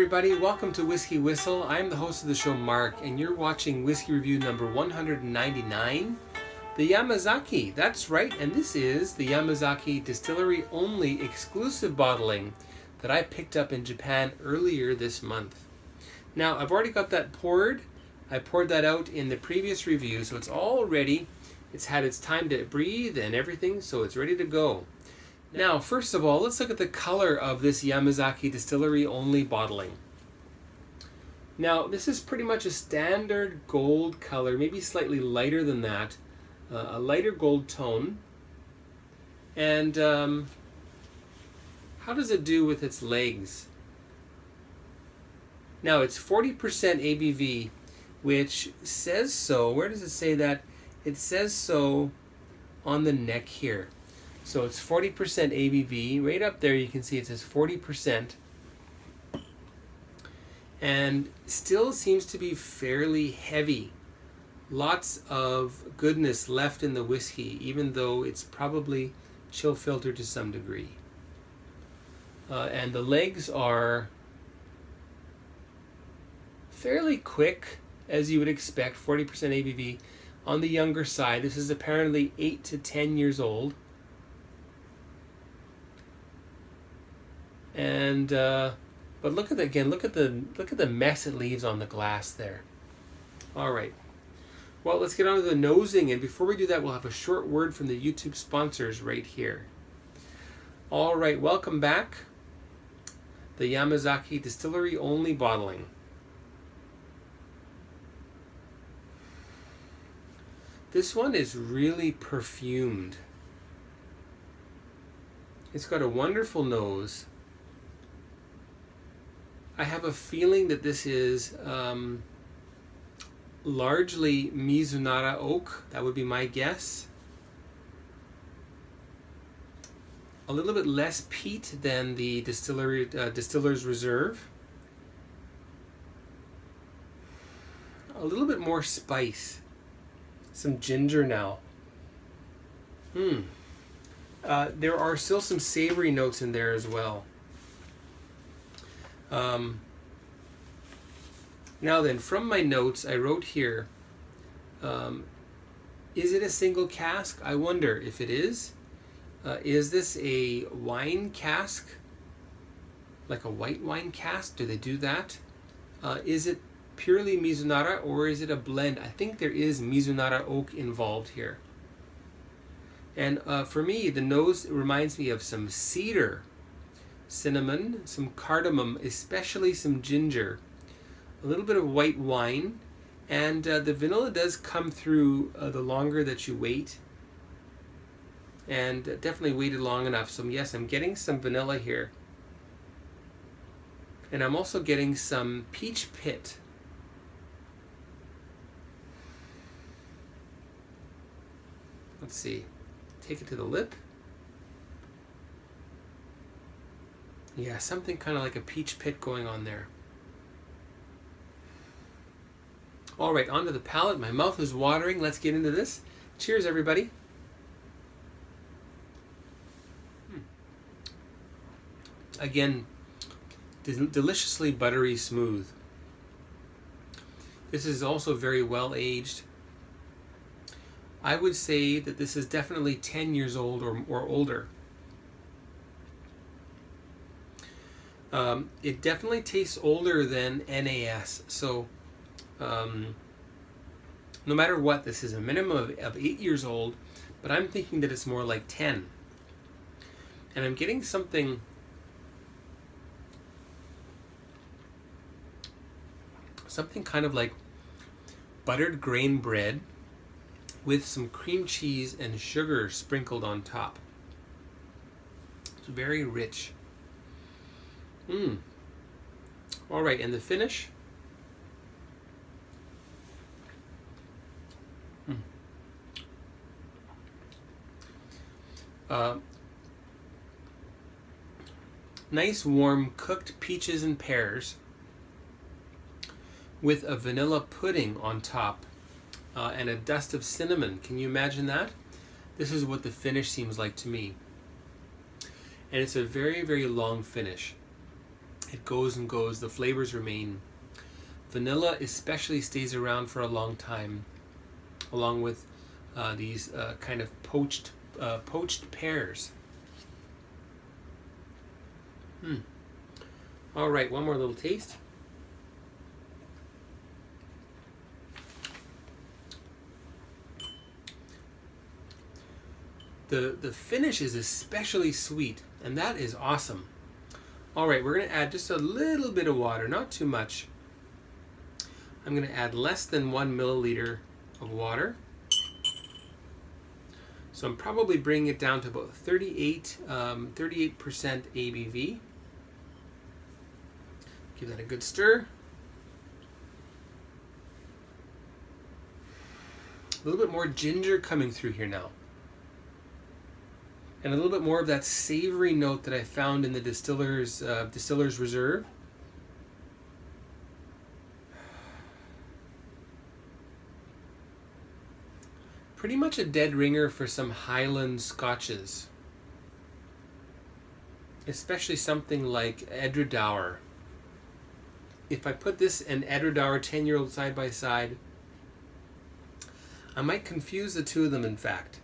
everybody, welcome to Whiskey Whistle. I'm the host of the show, Mark, and you're watching Whiskey Review number 199, the Yamazaki. That's right, and this is the Yamazaki Distillery only exclusive bottling that I picked up in Japan earlier this month. Now, I've already got that poured. I poured that out in the previous review, so it's all ready. It's had its time to breathe and everything, so it's ready to go. Now, first of all, let's look at the color of this Yamazaki Distillery only bottling. Now, this is pretty much a standard gold color, maybe slightly lighter than that, a lighter gold tone. And how does it do with its legs? Now, it's 40% ABV, which says so. Where does it say that? It says so on the neck here. So it's 40% ABV. Right up there you can see it says 40%. And still seems to be fairly heavy. Lots of goodness left in the whiskey, even though it's probably chill filtered to some degree. And the legs are fairly quick, as you would expect, 40% ABV. On the younger side, this is apparently 8 to 10 years old. And but look at the, again, look at the mess it leaves on the glass there. All right. Well, let's get on to the nosing, and before we do that, we'll have a short word from the YouTube sponsors right here. All right, welcome back. The Yamazaki Distillery only bottling. This one is really perfumed. It's got a wonderful nose. I have a feeling that this is largely Mizunara oak. That would be my guess. A little bit less peat than the Distiller's Reserve. A little bit more spice. Some ginger now. There are still some savory notes in there as well. Now then, from my notes, I wrote here, is it a single cask? I wonder if it is. Is this a wine cask? Like a white wine cask? Do they do that? Is it purely Mizunara, or is it a blend? I think there is Mizunara oak involved here. And for me, the nose reminds me of some cedar, cinnamon, some cardamom, especially some ginger, a little bit of white wine, and the vanilla does come through the longer that you wait, and definitely waited long enough. So yes, I'm getting some vanilla here, and I'm also getting some peach pit. Let's see, take it to the lip. Yeah, something kind of like a peach pit going on there. All right, onto the palate. My mouth is watering. Let's get into this. Cheers, everybody. Again, deliciously buttery smooth. This is also very well aged. I would say that this is definitely 10 years old or older. It definitely tastes older than NAS. So no matter what, this is a minimum of 8 years old, but I'm thinking that it's more like 10. And I'm getting something kind of like buttered grain bread with some cream cheese and sugar sprinkled on top. It's very rich. All right, and the finish. Nice warm cooked peaches and pears with a vanilla pudding on top and a dust of cinnamon. Can you imagine that? This is what the finish seems like to me. And it's a very, very long finish. It goes and goes. The flavors remain. Vanilla especially stays around for a long time, along with these kind of poached pears. All right, one more little taste. The finish is especially sweet, and that is awesome. All right, we're going to add just a little bit of water, not too much. I'm going to add less than 1 milliliter of water. So I'm probably bringing it down to about 38% ABV. Give that a good stir. A little bit more ginger coming through here now. And a little bit more of that savory note that I found in the Distiller's Reserve. Pretty much a dead ringer for some Highland scotches. Especially something like Edradour. If I put this and Edradour 10-year-old side by side, I might confuse the two of them, in fact.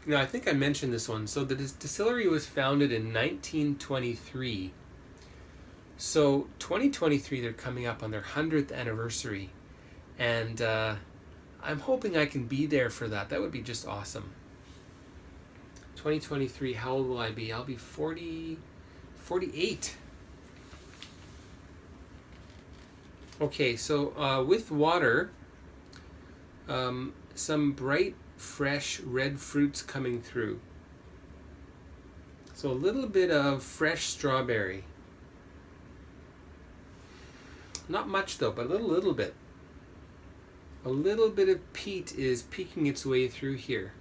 Now, I think I mentioned this one. So the distillery was founded in 1923. So 2023, they're coming up on their 100th anniversary. And I'm hoping I can be there for that. That would be just awesome. 2023, how old will I be? I'll be 48. Okay, so with water, some bright, fresh red fruits coming through. So a little bit of fresh strawberry. Not much though, but a little bit. A little bit of peat is peeking its way through here.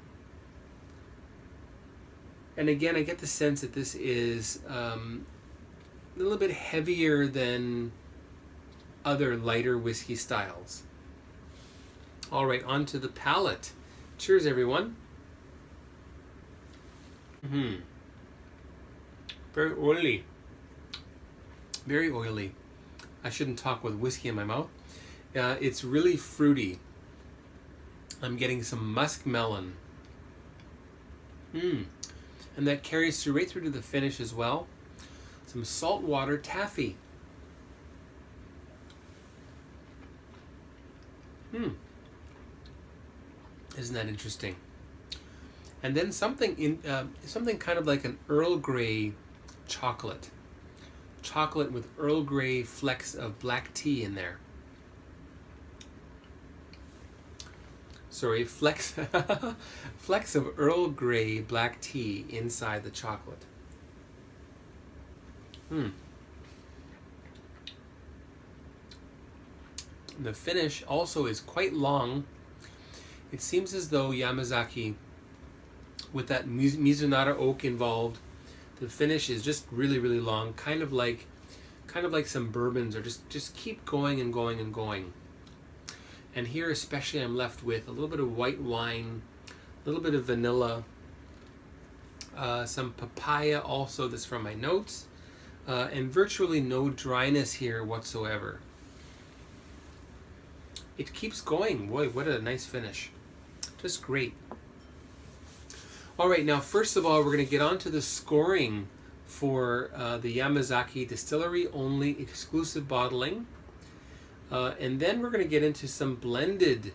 And again, I get the sense that this is a little bit heavier than other lighter whiskey styles. All right, on to the palate. Cheers, everyone. Very oily. Very oily. I shouldn't talk with whiskey in my mouth. It's really fruity. I'm getting some muskmelon. And that carries through right through to the finish as well. Some saltwater taffy. Isn't that interesting? And then something kind of like an Earl Grey chocolate. Chocolate with Earl Grey flecks of black tea in there. Sorry, flecks of Earl Grey black tea inside the chocolate. The finish also is quite long. It seems as though Yamazaki, with that Mizunara oak involved, the finish is just really, really long, kind of like some bourbons, or just keep going and going and going. And here especially I'm left with a little bit of white wine, a little bit of vanilla, some papaya also, that's from my notes, and virtually no dryness here whatsoever. It keeps going. Boy, what a nice finish. Just great. All right, now first of all, we're going to get on to the scoring for the Yamazaki Distillery only exclusive bottling. And then we're going to get into some blended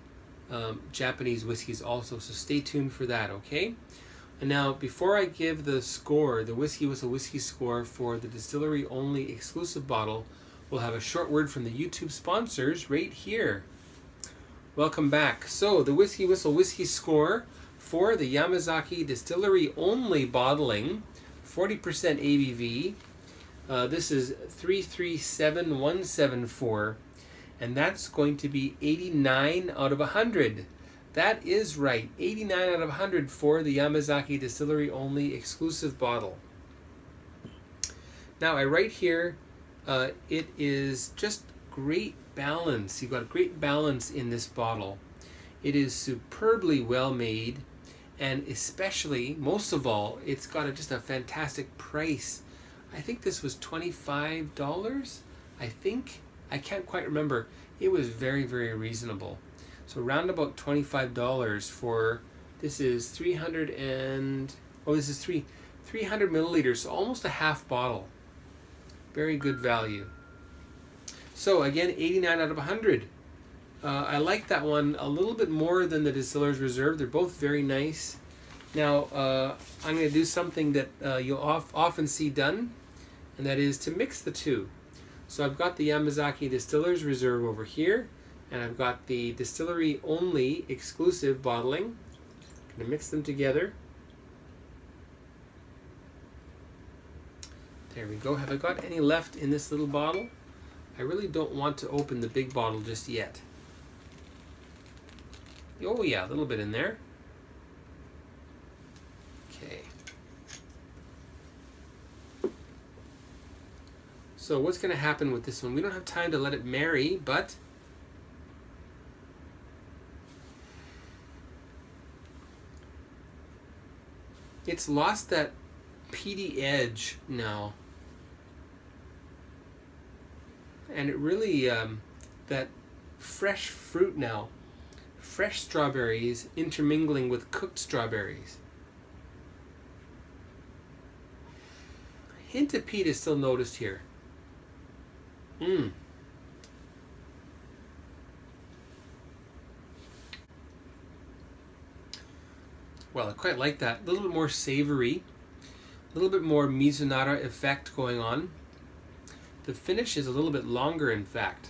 Japanese whiskeys also, so stay tuned for that, okay? And now, before I give the score, the WhiskyWhistle whiskey score for the distillery only exclusive bottle, we'll have a short word from the YouTube sponsors right here. Welcome back. So, the WhiskyWhistle whiskey score for the Yamazaki Distillery only bottling, 40% ABV. This is 337174, and that's going to be 89 out of 100. That is right, 89 out of 100 for the Yamazaki Distillery only exclusive bottle. Now I write here, it is just great balance. You've got great balance in this bottle. It is superbly well made, and especially, most of all, it's got just a fantastic price. I think this was $25, I think. I can't quite remember. It was very, very reasonable. So around about $25 for, this is 300 milliliters, so almost a half bottle. Very good value. So again, 89 out of 100. I like that one a little bit more than the Distiller's Reserve. They're both very nice. Now, I'm going to do something that you'll often see done, and that is to mix the two. So I've got the Yamazaki Distiller's Reserve over here, and I've got the distillery only exclusive bottling. I'm going to mix them together. There we go. Have I got any left in this little bottle? I really don't want to open the big bottle just yet. Oh yeah, a little bit in there. Okay. So what's going to happen with this one? We don't have time to let it marry, but it's lost that peaty edge now. And it really, that fresh fruit now. Fresh strawberries intermingling with cooked strawberries. A hint of peat is still noticed here. Well, I quite like that. A little bit more savory, a little bit more Mizunara effect going on. The finish is a little bit longer, in fact.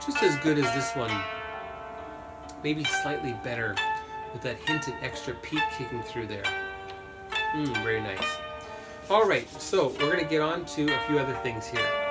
Just as good as this one. Maybe slightly better, with that hint of extra peat kicking through there. Very nice. Alright, so we're going to get on to a few other things here.